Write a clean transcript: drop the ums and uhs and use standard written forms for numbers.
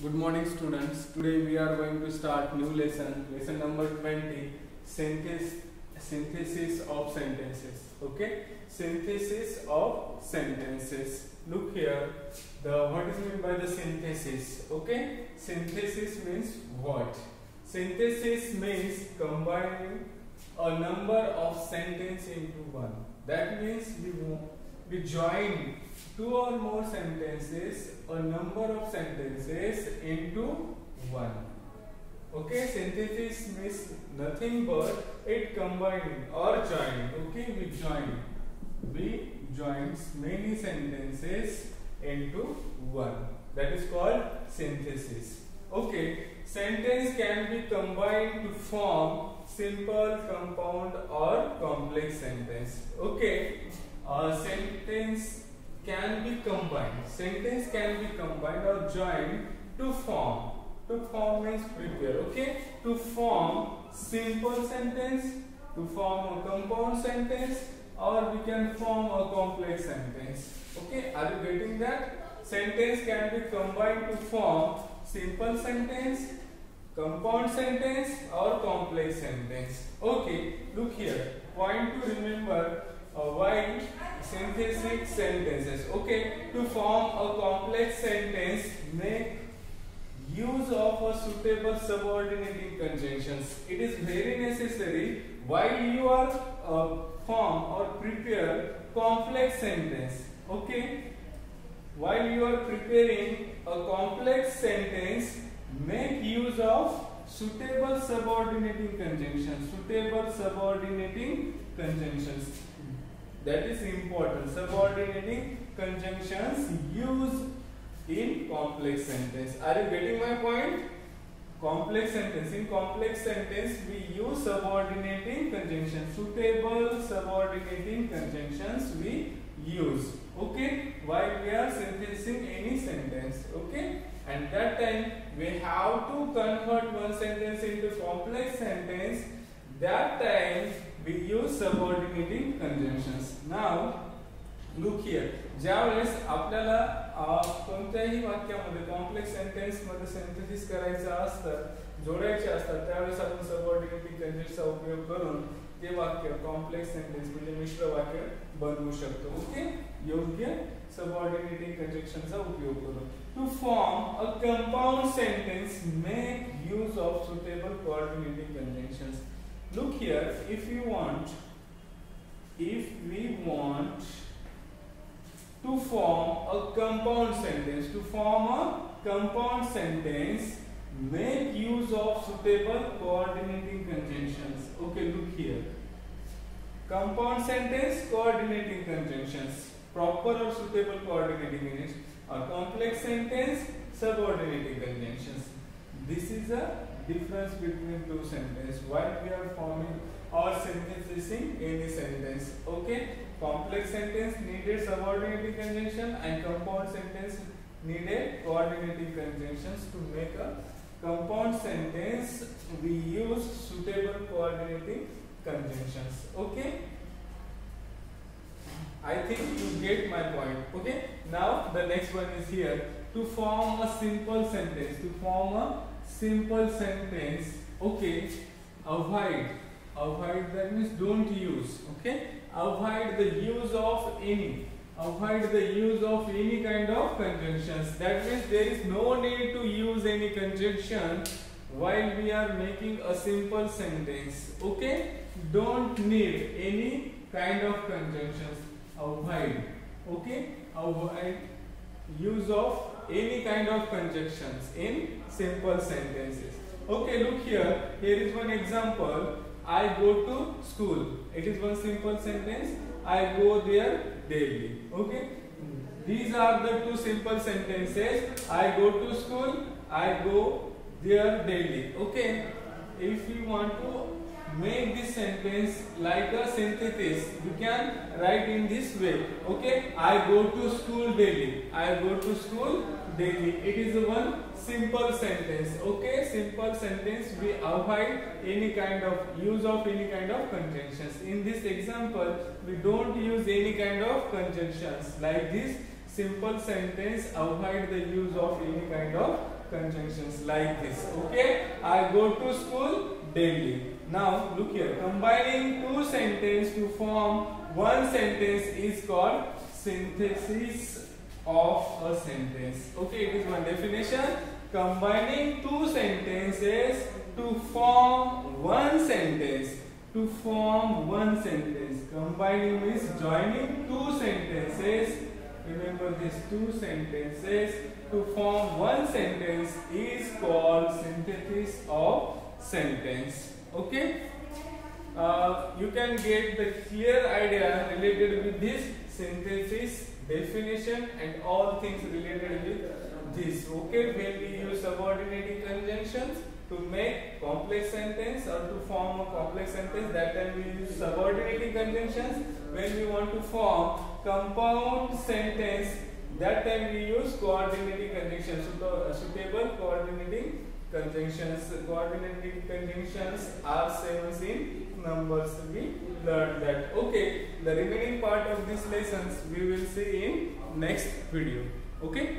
Good morning students. Today we are going to start new lesson number 20, synthesis of sentences. Okay, synthesis of sentences. Look here, what is meant by the synthesis? Okay, synthesis means what? Synthesis means combining a number of sentences into one. That means we join two or more sentences, a number of sentences into one. Okay, synthesis means nothing but it combining or joining. Okay, we join many sentences into one. That is called synthesis. Okay, sentence can be combined to form simple, compound or complex sentence. Okay, sentence can be combined or joined to form. To form means prepare. Okay, to form simple sentence, to form a compound sentence, or we can form a complex sentence. Okay, are you getting that? Sentence can be combined to form simple sentence, compound sentence or complex sentence. Okay, look here. Point to remember why synthesis sentences. Okay, to form a complex sentence, make use of a suitable subordinating conjunctions. It is very necessary while you are form or prepare complex sentence. Okay, while you are preparing a complex sentence, make use of suitable subordinating conjunctions. Suitable subordinating conjunctions. That is important. Subordinating conjunctions used in complex sentence. Are you getting my point? Complex sentence. In complex sentence, we use subordinating conjunctions. Suitable subordinating conjunctions we use. Okay, while we are synthesizing any sentence. Okay, and that time we have to convert one sentence into complex sentence. That time we use subordinating conjunctions. Now look here, ज्यावेळेस आपल्याला कोणत्याही वाक्यामध्ये complex sentence मध्ये synthesis करायचं असतं, जोडायचे असतात, त्यावेळेस आपण सबऑर्डिनेटिंग कंजंक्शनचा उपयोग करून ते वाक्य कॉम्प्लेक्स सेंटेन्स म्हणजे मिश्र वाक्य बनवू शकतो. ओके, योग्य सबऑर्डिनेटिंग कंजंक्शनचा उपयोग करून. To form a compound sentence make use of suitable coordinating conjunctions. Look here, if we want to form a compound sentence, make use of suitable coordinating conjunctions. Okay, look here. Compound sentence, coordinating conjunctions. Proper or suitable coordinating conjunctions. A complex sentence, subordinating conjunctions. This is a difference between two sentences while we are forming or synthesizing any sentence. Okay, complex sentence needed subordinating conjunction and compound sentence needed coordinating conjunctions. To make a compound sentence, we use suitable coordinating conjunctions. Okay, I think you get my point. Okay, now the next one is here. To form a simple sentence, okay, avoid that means don't use. Okay, avoid the use of any kind of conjunctions. That means there is no need to use any conjunction while we are making a simple sentence. Okay, don't need any kind of conjunctions. Avoid. Okay, avoid use of any kind of conjunctions in simple sentences. Okay, look here. Here is one example. I go to school. It is one simple sentence. I go there daily. Okay, these are the two simple sentences. I go to school. I go there daily. Okay, if you want to make this sentence like a synthesis, you can write in this way. Okay, I go to school daily. I go to school daily. It is one simple sentence. Okay, simple sentence. We avoid any kind of use of any kind of conjunctions. In this example, we don't use any kind of conjunctions. Like this simple sentence, avoid the use of any kind of conjunctions like this. Okay, I go to school daily. Now look here, combining two sentences to form one sentence is called synthesis of a sentence. Okay, it is one definition. Combining two sentences to form one sentence. To form one sentence. Combining means joining two sentences. Remember these two sentences to form one sentence is called synthesis of sentence. Okay. You can get the clear idea related with this synthesis definition and all things related with this. Okay, when we use subordinating conjunctions to make complex sentence or to form a complex sentence, that time we use subordinating conjunctions. When we want to form compound sentence, that time we use coordinating conjunctions. Suitable coordinating conjunctions. Coordinating conjunctions are 7 in numbers. We learned that. Okay, the remaining part of these lessons we will see in next video. Okay.